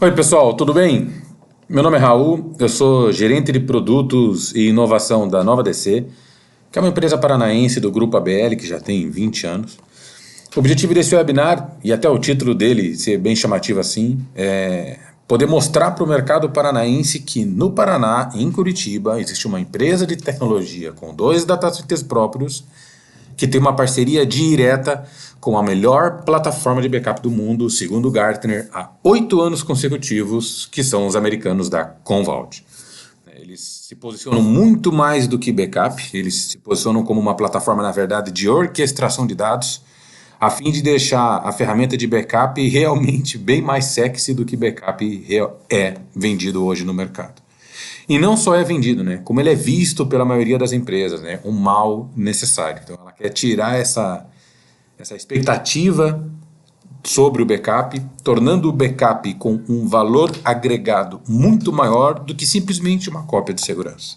Oi, pessoal, tudo bem? Meu nome é Raul, eu sou gerente de produtos e inovação da Nova DC, que é uma empresa paranaense do Grupo ABL, que já tem 20 anos. O objetivo desse webinar, e até o título dele ser bem chamativo assim, é poder mostrar para o mercado paranaense que no Paraná, em Curitiba, existe uma empresa de tecnologia com 2 data centers próprios que tem uma parceria direta com a melhor plataforma de backup do mundo, segundo Gartner, há 8 anos consecutivos, que são os americanos da Commvault. Eles se posicionam muito mais do que backup, eles se posicionam como uma plataforma, na verdade, de orquestração de dados, a fim de deixar a ferramenta de backup realmente bem mais sexy do que backup é vendido hoje no mercado. E não só é vendido, né? Como ele é visto pela maioria das empresas, né? Um mal necessário. Então ela quer tirar essa expectativa sobre o backup, tornando o backup com um valor agregado muito maior do que simplesmente uma cópia de segurança.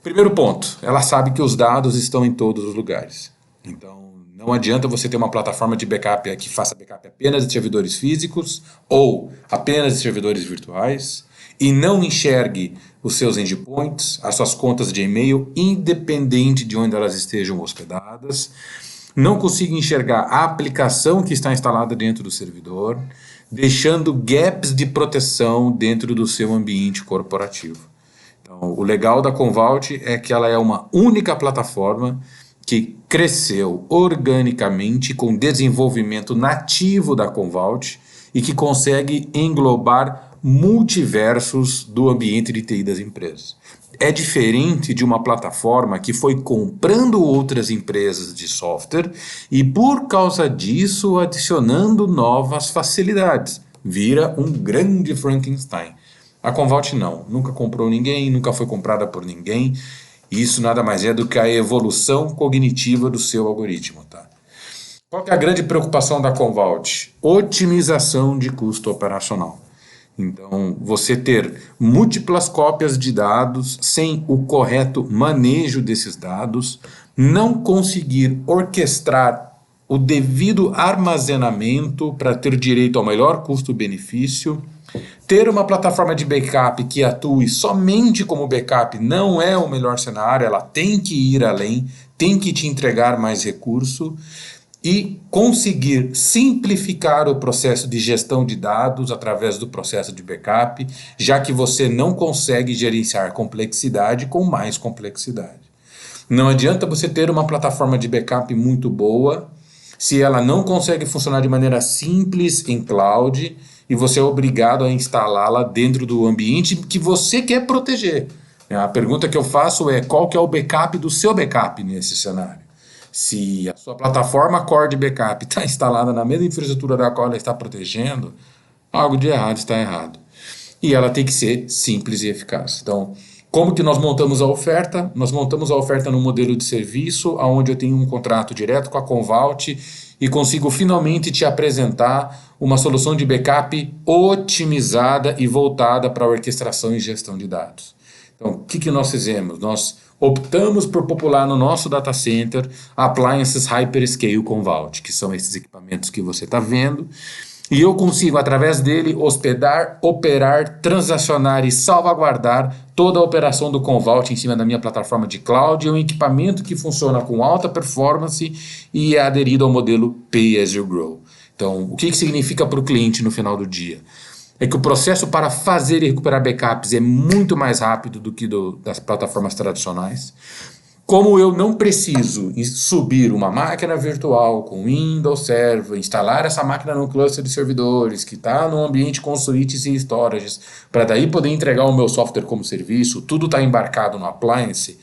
Primeiro ponto, ela sabe que os dados estão em todos os lugares. Então não adianta você ter uma plataforma de backup que faça backup apenas de servidores físicos ou apenas de servidores virtuais e não enxergue os seus endpoints, as suas contas de e-mail, independente de onde elas estejam hospedadas, não consiga enxergar a aplicação que está instalada dentro do servidor, deixando gaps de proteção dentro do seu ambiente corporativo. Então, o legal da Commvault é que ela é uma única plataforma que cresceu organicamente com desenvolvimento nativo da Commvault e que consegue englobar multiversos do ambiente de TI das empresas. É diferente de uma plataforma que foi comprando outras empresas de software e, por causa disso, adicionando novas facilidades. Vira um grande Frankenstein. A Commvault não, nunca comprou ninguém, nunca foi comprada por ninguém. Isso nada mais é do que a evolução cognitiva do seu algoritmo, tá? Qual que é a grande preocupação da Commvault? Otimização de custo operacional. Então, você ter múltiplas cópias de dados sem o correto manejo desses dados, não conseguir orquestrar o devido armazenamento para ter direito ao melhor custo-benefício, ter uma plataforma de backup que atue somente como backup não é o melhor cenário, ela tem que ir além, tem que te entregar mais recurso, e conseguir simplificar o processo de gestão de dados através do processo de backup, já que você não consegue gerenciar complexidade com mais complexidade. Não adianta você ter uma plataforma de backup muito boa se ela não consegue funcionar de maneira simples em cloud e você é obrigado a instalá-la dentro do ambiente que você quer proteger. A pergunta que eu faço é qual que é o backup do seu backup nesse cenário? Se a sua plataforma core de backup está instalada na mesma infraestrutura da qual ela está protegendo, algo de errado está errado. E ela tem que ser simples e eficaz. Então, como que nós montamos a oferta? Nós montamos a oferta num modelo de serviço, onde eu tenho um contrato direto com a Commvault e consigo finalmente te apresentar uma solução de backup otimizada e voltada para a orquestração e gestão de dados. Então, o que nós fizemos? Nós optamos por popular no nosso data center appliances Hyperscale Commvault, que são esses equipamentos que você está vendo, e eu consigo, através dele, hospedar, operar, transacionar e salvaguardar toda a operação do Commvault em cima da minha plataforma de cloud. É um equipamento que funciona com alta performance e é aderido ao modelo Pay as you grow. Então, o que significa para o cliente no final do dia? É que o processo para fazer e recuperar backups é muito mais rápido do que das plataformas tradicionais. Como eu não preciso subir uma máquina virtual com Windows Server, instalar essa máquina no cluster de servidores, que está no ambiente com switches e storages, para daí poder entregar o meu software como serviço, tudo está embarcado no appliance,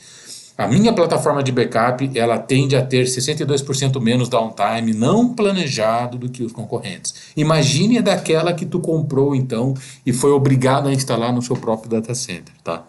a minha plataforma de backup, ela tende a ter 62% menos downtime não planejado do que os concorrentes. Imagine a daquela que tu comprou então e foi obrigado a instalar no seu próprio data center, tá?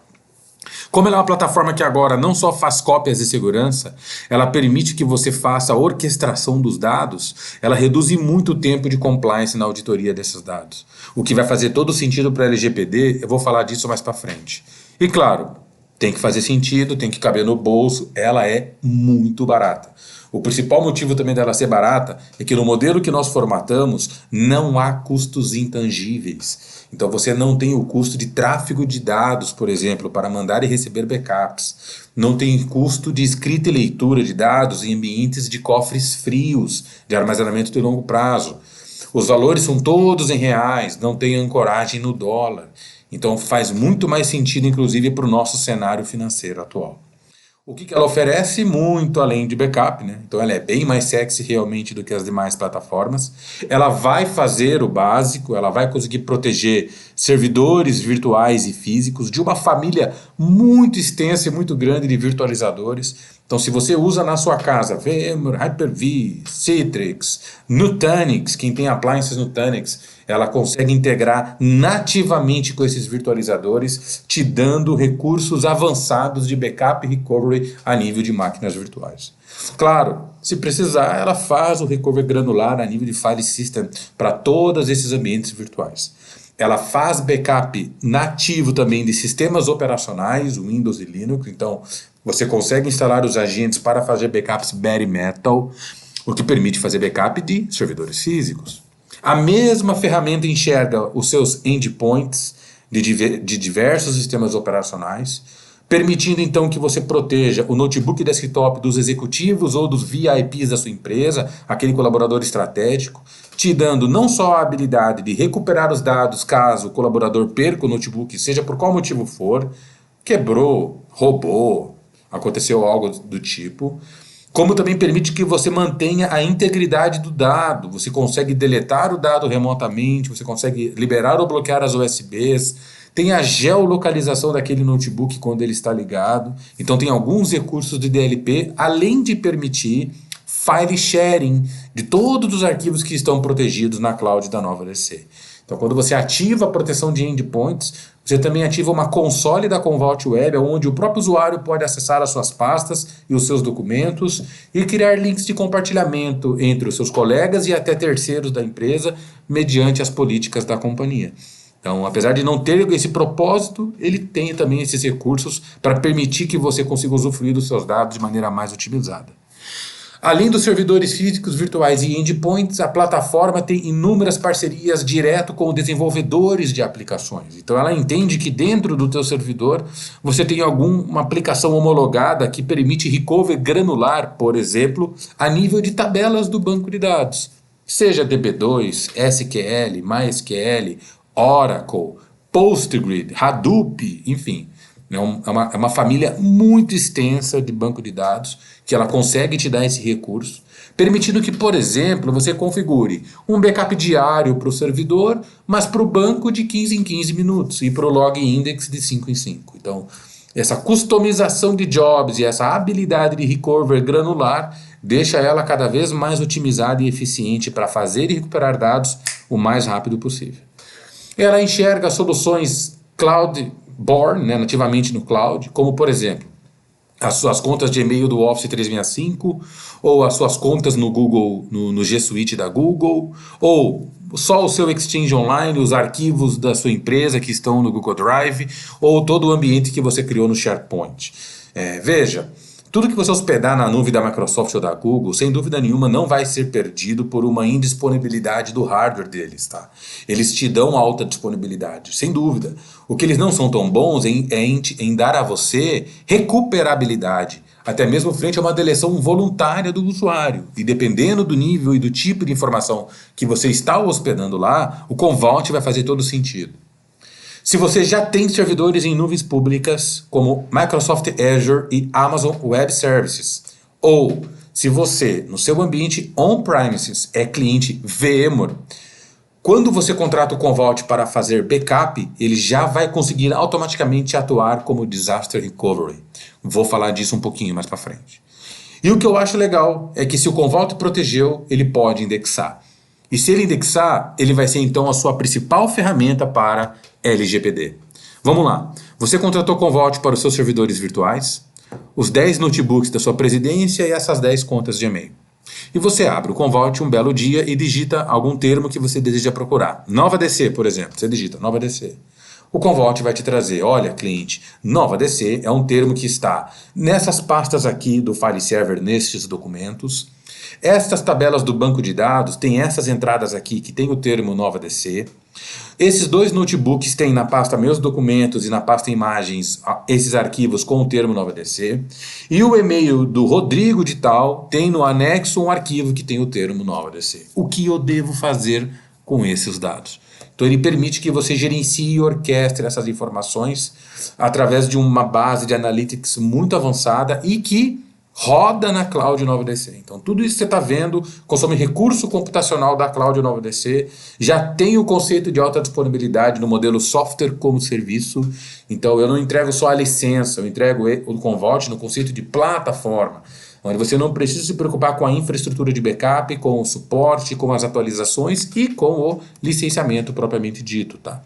Como ela é uma plataforma que agora não só faz cópias de segurança, ela permite que você faça a orquestração dos dados, ela reduz muito o tempo de compliance na auditoria desses dados. O que vai fazer todo sentido para a LGPD, eu vou falar disso mais para frente. E claro, Tem que fazer sentido, tem que caber no bolso, ela é muito barata. O principal motivo também dela ser barata é que no modelo que nós formatamos não há custos intangíveis. Então você não tem o custo de tráfego de dados, por exemplo, para mandar e receber backups. Não tem custo de escrita e leitura de dados em ambientes de cofres frios, de armazenamento de longo prazo. Os valores são todos em reais, não tem ancoragem no dólar. Então faz muito mais sentido, inclusive, para o nosso cenário financeiro atual. O que ela oferece? Muito além de backup, né? Então ela é bem mais sexy realmente do que as demais plataformas. Ela vai fazer o básico, ela vai conseguir proteger servidores virtuais e físicos de uma família muito extensa e muito grande de virtualizadores. Então, se você usa na sua casa VMware, Hyper-V, Citrix, Nutanix, quem tem appliances Nutanix, ela consegue integrar nativamente com esses virtualizadores, te dando recursos avançados de backup e recovery a nível de máquinas virtuais. Claro, se precisar, ela faz o recovery granular a nível de file system para todos esses ambientes virtuais. Ela faz backup nativo também de sistemas operacionais, Windows e Linux, então você consegue instalar os agentes para fazer backups bare metal, o que permite fazer backup de servidores físicos. A mesma ferramenta enxerga os seus endpoints de diversos sistemas operacionais, permitindo então que você proteja o notebook desktop dos executivos ou dos VIPs da sua empresa, aquele colaborador estratégico, te dando não só a habilidade de recuperar os dados caso o colaborador perca o notebook, seja por qual motivo for, quebrou, roubou, aconteceu algo do tipo, como também permite que você mantenha a integridade do dado. Você consegue deletar o dado remotamente, você consegue liberar ou bloquear as USBs, tem a geolocalização daquele notebook quando ele está ligado. Então tem alguns recursos de DLP, além de permitir file sharing de todos os arquivos que estão protegidos na cloud da Nova DC. Então, quando você ativa a proteção de endpoints, você também ativa uma console da Commvault Web, onde o próprio usuário pode acessar as suas pastas e os seus documentos e criar links de compartilhamento entre os seus colegas e até terceiros da empresa, mediante as políticas da companhia. Então, apesar de não ter esse propósito, ele tem também esses recursos para permitir que você consiga usufruir dos seus dados de maneira mais otimizada. Além dos servidores físicos, virtuais e endpoints, a plataforma tem inúmeras parcerias direto com desenvolvedores de aplicações. Então ela entende que dentro do teu servidor você tem alguma aplicação homologada que permite recovery granular, por exemplo, a nível de tabelas do banco de dados. Seja DB2, SQL, MySQL, Oracle, PostgreSQL, Hadoop, enfim. É uma família muito extensa de banco de dados que ela consegue te dar esse recurso, permitindo que, por exemplo, você configure um backup diário para o servidor, mas para o banco de 15 em 15 minutos e para o log index de 5 em 5. Então, essa customização de jobs e essa habilidade de recovery granular deixa ela cada vez mais otimizada e eficiente para fazer e recuperar dados o mais rápido possível. Ela enxerga soluções cloud-born, né, nativamente no cloud, como por exemplo, as suas contas de e-mail do Office 365, ou as suas contas no Google, no G Suite da Google, ou só o seu Exchange Online, os arquivos da sua empresa que estão no Google Drive, ou todo o ambiente que você criou no SharePoint. Veja, tudo que você hospedar na nuvem da Microsoft ou da Google, sem dúvida nenhuma, não vai ser perdido por uma indisponibilidade do hardware deles, tá? Eles te dão alta disponibilidade, sem dúvida. O que eles não são tão bons é em dar a você recuperabilidade, até mesmo frente a uma deleção voluntária do usuário. E dependendo do nível e do tipo de informação que você está hospedando lá, o Commvault vai fazer todo sentido. Se você já tem servidores em nuvens públicas, como Microsoft Azure e Amazon Web Services, ou se você, no seu ambiente on-premises, é cliente VMware, quando você contrata o Commvault para fazer backup, ele já vai conseguir automaticamente atuar como Disaster Recovery. Vou falar disso um pouquinho mais para frente. E o que eu acho legal é que se o Commvault protegeu, ele pode indexar. E se ele indexar, ele vai ser então a sua principal ferramenta para LGPD. Vamos lá. Você contratou o Commvault para os seus servidores virtuais, os 10 notebooks da sua presidência e essas 10 contas de e-mail. E você abre o Commvault um belo dia e digita algum termo que você deseja procurar. Nova DC, por exemplo. Você digita Nova DC. o Commvault vai te trazer, olha, cliente, nova DC é um termo que está nessas pastas aqui do file server, nestes documentos. Estas tabelas do banco de dados têm essas entradas aqui que tem o termo nova DC. Esses dois notebooks têm na pasta meus documentos e na pasta imagens esses arquivos com o termo nova DC. E o e-mail do Rodrigo de tal tem no anexo um arquivo que tem o termo nova DC. O que eu devo fazer com esses dados? Então ele permite que você gerencie e orquestre essas informações através de uma base de analytics muito avançada e que roda na Cloud Nova DC. Então tudo isso que você está vendo consome recurso computacional da Cloud Nova DC, já tem o conceito de alta disponibilidade no modelo software como serviço. Então eu não entrego só a licença, eu entrego o Commvault no conceito de plataforma, onde você não precisa se preocupar com a infraestrutura de backup, com o suporte, com as atualizações e com o licenciamento propriamente dito, tá?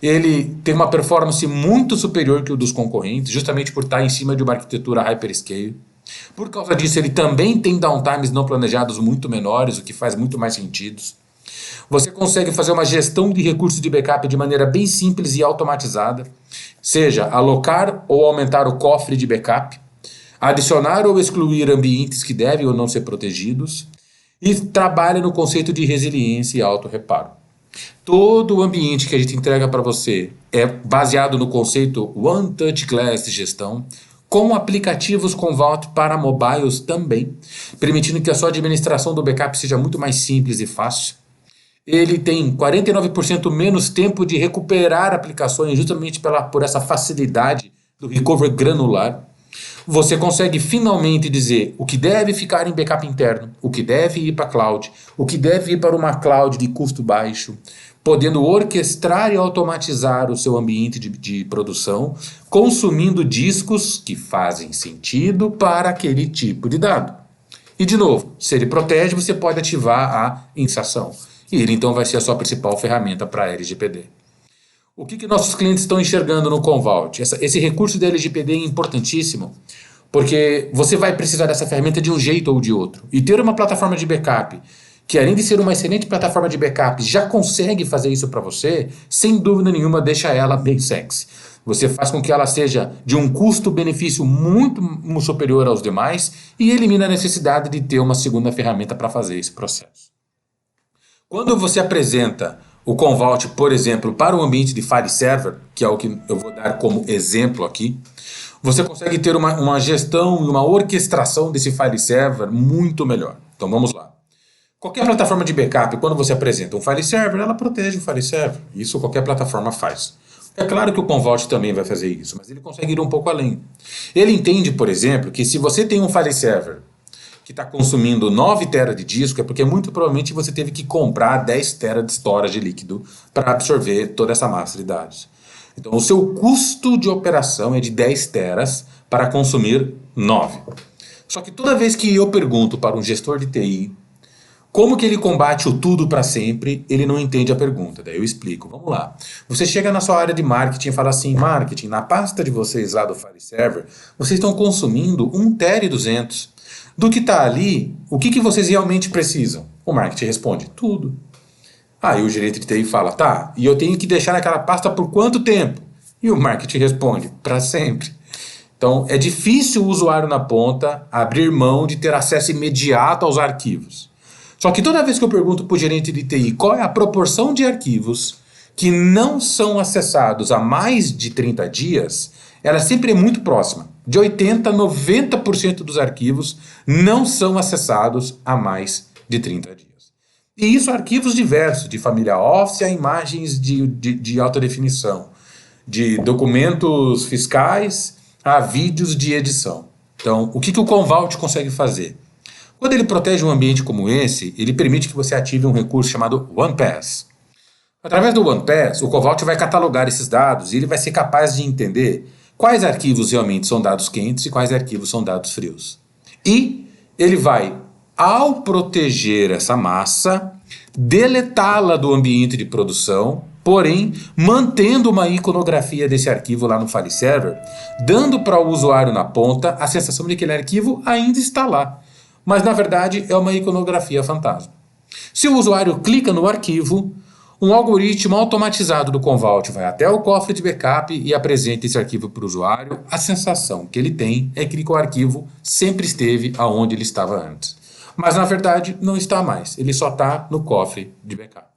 Ele tem uma performance muito superior que o dos concorrentes, justamente por estar em cima de uma arquitetura hyperscale. Por causa disso, ele também tem downtimes não planejados muito menores, o que faz muito mais sentido. Você consegue fazer uma gestão de recursos de backup de maneira bem simples e automatizada, seja alocar ou aumentar o cofre de backup, adicionar ou excluir ambientes que devem ou não ser protegidos, e trabalha no conceito de resiliência e auto-reparo. Todo o ambiente que a gente entrega para você é baseado no conceito One Touch Glass de gestão, com aplicativos Commvault para mobiles também, permitindo que a sua administração do backup seja muito mais simples e fácil. Ele tem 49% menos tempo de recuperar aplicações justamente por essa facilidade do recovery granular. Você consegue finalmente dizer o que deve ficar em backup interno, o que deve ir para a cloud, o que deve ir para uma cloud de custo baixo, podendo orquestrar e automatizar o seu ambiente de produção, consumindo discos que fazem sentido para aquele tipo de dado. E de novo, se ele protege, você pode ativar a insação. E ele então vai ser a sua principal ferramenta para LGPD. O que nossos clientes estão enxergando no Commvault? Esse recurso da LGPD é importantíssimo, porque você vai precisar dessa ferramenta de um jeito ou de outro. E ter uma plataforma de backup, que além de ser uma excelente plataforma de backup, já consegue fazer isso para você, sem dúvida nenhuma deixa ela bem sexy. Você faz com que ela seja de um custo-benefício muito superior aos demais e elimina a necessidade de ter uma segunda ferramenta para fazer esse processo. Quando você apresenta o Commvault, por exemplo, para um ambiente de file server, que é o que eu vou dar como exemplo aqui, você consegue ter uma gestão e uma orquestração desse file server muito melhor. Então vamos lá. Qualquer plataforma de backup, quando você apresenta um file server, ela protege o file server. Isso qualquer plataforma faz. É claro que o Commvault também vai fazer isso, mas ele consegue ir um pouco além. Ele entende, por exemplo, que se você tem um file server que está consumindo 9 TB de disco, é porque muito provavelmente você teve que comprar 10 TB de storage líquido para absorver toda essa massa de dados. Então o seu custo de operação é de 10 teras para consumir 9. Só que toda vez que eu pergunto para um gestor de TI como que ele combate o tudo para sempre, ele não entende a pergunta. Daí eu explico. Vamos lá. Você chega na sua área de marketing e fala assim, marketing, na pasta de vocês lá do file server, vocês estão consumindo 1,2 TB. Do que está ali, o que vocês realmente precisam? O marketing responde, tudo. Aí o gerente de TI fala, tá, e eu tenho que deixar naquela pasta por quanto tempo? E o marketing responde, para sempre. Então é difícil o usuário na ponta abrir mão de ter acesso imediato aos arquivos. Só que toda vez que eu pergunto para o gerente de TI qual é a proporção de arquivos que não são acessados há mais de 30 dias, ela sempre é muito próxima. De 80% a 90% dos arquivos não são acessados há mais de 30 dias. E isso arquivos diversos, de família Office a imagens de alta definição, de documentos fiscais a vídeos de edição. Então, o que o Commvault consegue fazer? Quando ele protege um ambiente como esse, ele permite que você ative um recurso chamado OnePass. Através do OnePass, o Commvault vai catalogar esses dados e ele vai ser capaz de entender quais arquivos realmente são dados quentes e quais arquivos são dados frios. E ele vai, ao proteger essa massa, deletá-la do ambiente de produção, porém mantendo uma iconografia desse arquivo lá no file server, dando para o usuário na ponta a sensação de que aquele arquivo ainda está lá. Mas na verdade é uma iconografia fantasma. Se o usuário clica no arquivo, Um algoritmo automatizado do Commvault vai até o cofre de backup e apresenta esse arquivo para o usuário. A sensação que ele tem é que o arquivo sempre esteve aonde ele estava antes. Mas na verdade não está mais, ele só está no cofre de backup.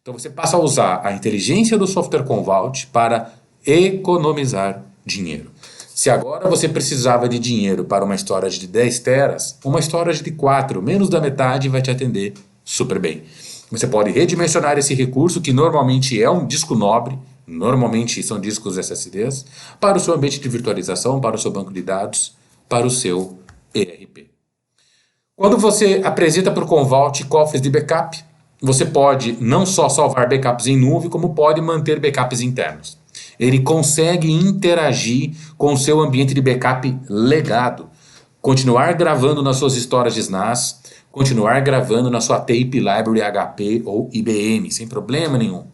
Então você passa a usar a inteligência do software Commvault para economizar dinheiro. Se agora você precisava de dinheiro para uma storage de 10 teras, uma storage de 4, menos da metade, vai te atender super bem. Você pode redimensionar esse recurso, que normalmente é um disco nobre, normalmente são discos SSDs, para o seu ambiente de virtualização, para o seu banco de dados, para o seu ERP. Quando você apresenta para o Commvault cofres de backup, você pode não só salvar backups em nuvem, como pode manter backups internos. Ele consegue interagir com o seu ambiente de backup legado, continuar gravando nas suas storages NAS, continuar gravando na sua tape library HP ou IBM, sem problema nenhum.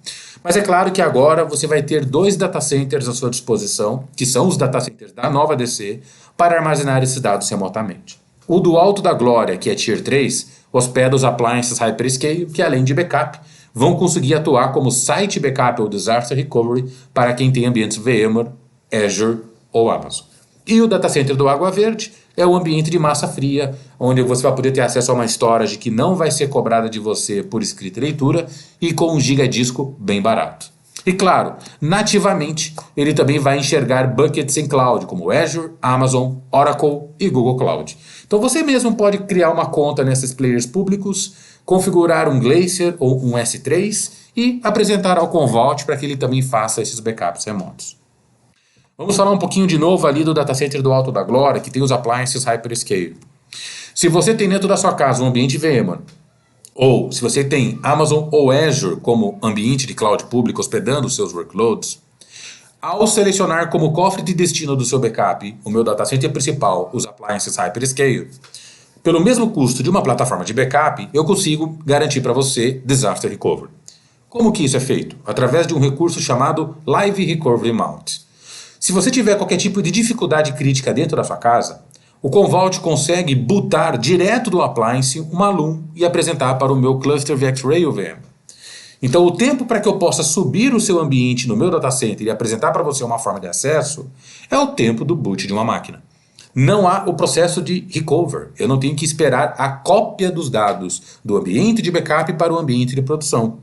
Mas é claro que agora você vai ter 2 data centers à sua disposição, que são os data centers da nova DC, para armazenar esses dados remotamente. O do Alto da Glória, que é Tier 3, hospeda os appliances Hyperscale, que além de backup, vão conseguir atuar como site backup ou disaster recovery para quem tem ambientes VMware, Azure ou Amazon. E o data center do Água Verde é o ambiente de massa fria, onde você vai poder ter acesso a uma storage que não vai ser cobrada de você por escrita e leitura e com um gigadisco bem barato. E claro, nativamente, ele também vai enxergar buckets em cloud, como Azure, Amazon, Oracle e Google Cloud. Então você mesmo pode criar uma conta nesses players públicos, configurar um Glacier ou um S3 e apresentar ao Commvault para que ele também faça esses backups remotos. Vamos falar um pouquinho de novo ali do data center do Alto da Glória, que tem os appliances Hyperscale. Se você tem dentro da sua casa um ambiente VMware, ou se você tem Amazon ou Azure como ambiente de cloud público hospedando os seus workloads, ao selecionar como cofre de destino do seu backup o meu data center principal, os appliances Hyperscale, pelo mesmo custo de uma plataforma de backup, eu consigo garantir para você disaster recovery. Como que isso é feito? Através de um recurso chamado Live Recovery Mount. Se você tiver qualquer tipo de dificuldade crítica dentro da sua casa, o Commvault consegue bootar direto do appliance uma LUN e apresentar para o meu cluster VxRail VM. Então o tempo para que eu possa subir o seu ambiente no meu data center e apresentar para você uma forma de acesso é o tempo do boot de uma máquina. Não há o processo de recover. Eu não tenho que esperar a cópia dos dados do ambiente de backup para o ambiente de produção.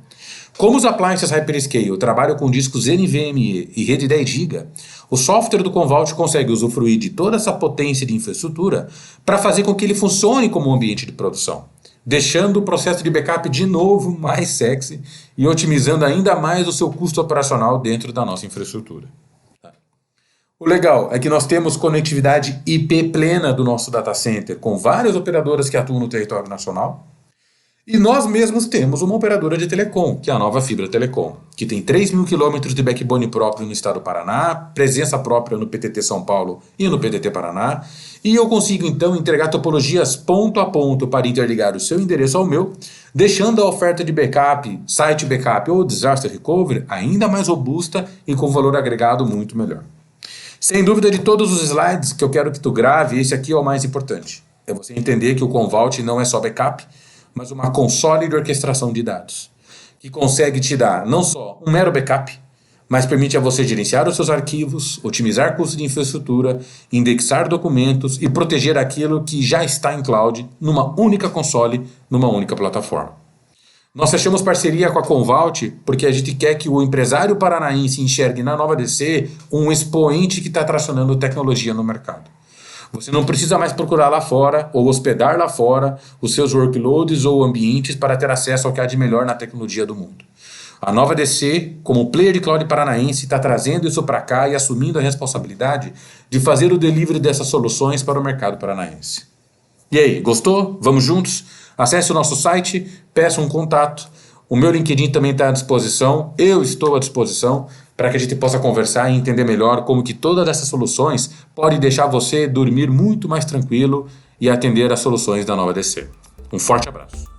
Como os appliances Hyperscale trabalham com discos NVMe e rede 10 GB, o software do Commvault consegue usufruir de toda essa potência de infraestrutura para fazer com que ele funcione como um ambiente de produção, deixando o processo de backup de novo mais sexy e otimizando ainda mais o seu custo operacional dentro da nossa infraestrutura. O legal é que nós temos conectividade IP plena do nosso data center com várias operadoras que atuam no território nacional. E nós mesmos temos uma operadora de telecom, que é a Nova Fibra Telecom, que tem 3.000 km de backbone próprio no estado do Paraná, presença própria no PTT São Paulo e no PTT Paraná, e eu consigo então entregar topologias ponto a ponto para interligar o seu endereço ao meu, deixando a oferta de backup, site backup ou disaster recovery ainda mais robusta e com valor agregado muito melhor. Sem dúvida, de todos os slides que eu quero que tu grave, esse aqui é o mais importante. É você entender que o Commvault não é só backup, mas uma console de orquestração de dados, que consegue te dar não só um mero backup, mas permite a você gerenciar os seus arquivos, otimizar custos de infraestrutura, indexar documentos e proteger aquilo que já está em cloud numa única console, numa única plataforma. Nós fechamos parceria com a Commvault porque a gente quer que o empresário paranaense enxergue na Nova DC um expoente que está tracionando tecnologia no mercado. Você não precisa mais procurar lá fora ou hospedar lá fora os seus workloads ou ambientes para ter acesso ao que há de melhor na tecnologia do mundo. A Nova DC, como player de cloud paranaense, está trazendo isso para cá e assumindo a responsabilidade de fazer o delivery dessas soluções para o mercado paranaense. E aí, gostou? Vamos juntos? Acesse o nosso site, peça um contato. O meu LinkedIn também está à disposição, eu estou à disposição para que a gente possa conversar e entender melhor como que todas essas soluções podem deixar você dormir muito mais tranquilo e atender às soluções da Nova DC. Um forte abraço.